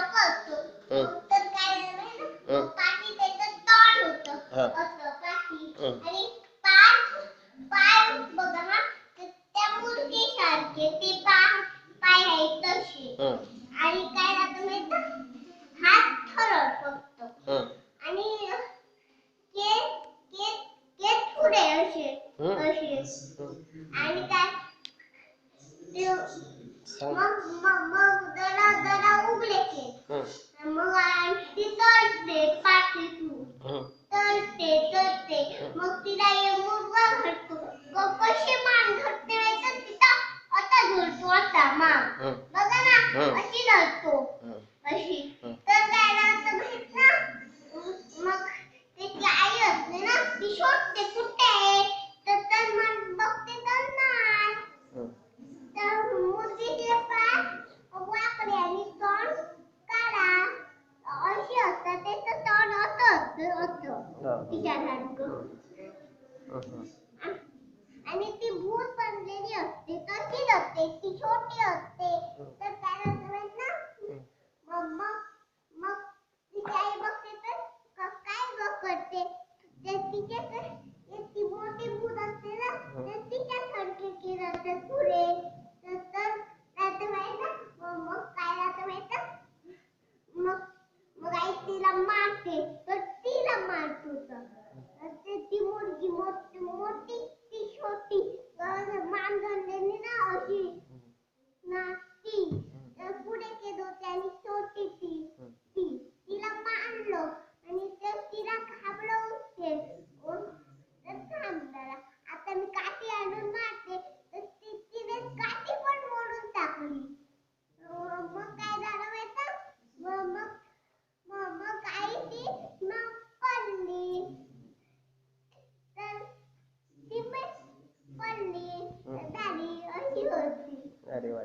करतो तर काय झालं पाठी त्याचं तोंड होतं असं पाठी आणि पाय पाय बघा ना त्या मुर्गीसारखे ते पाय आहेत तसे आणि काय राहतं माहिती हात थरड फक्त आणि केस केस केस पुढे असे असे आणि काय मग जरा जरा उगले केस मग ती तळते पाठीतून तळते मग तिला मुरगा घडतो कशी मान घडते तर तिचा आता झुलतो आता मान बघा ना अशी धरतो अशी तर काय राहतं माहित ना मग त्याची आई असते ना ती शोधते कुठे आहे तर मग बघते तर नाही तर मुर्गीचे पाय वाकडे आणि तोंड काढा अशी असतात त्याचं तोंड असतं तिच्यासारखं आणि ती भूत बनलेली असते तशी असते ती छोटी असते तर त्याला माहित ना मग तिची आई बघते तर काय करते ते तिचे ती मोठी भूत असते ना ते तिच्यासारखे केस असतात पुढे तर राहतं माहित ना मग काय राहतं माहित मग आई तिला मारते तर तिला मारत होतं ती मुलगी मोठी ती छोटी मान घाललेली ना अशी ना ती पुढे केस होते आणि छोटी तिला मारलं आणि तिला घाबरवते तर थांब जरा आता मी काठी आणून मारते तर तिने काठी पण मोडून टाकली मग काय झालं माहिती मग आई ती पडली तर ती पडली झाली अशी होती. अरे वा.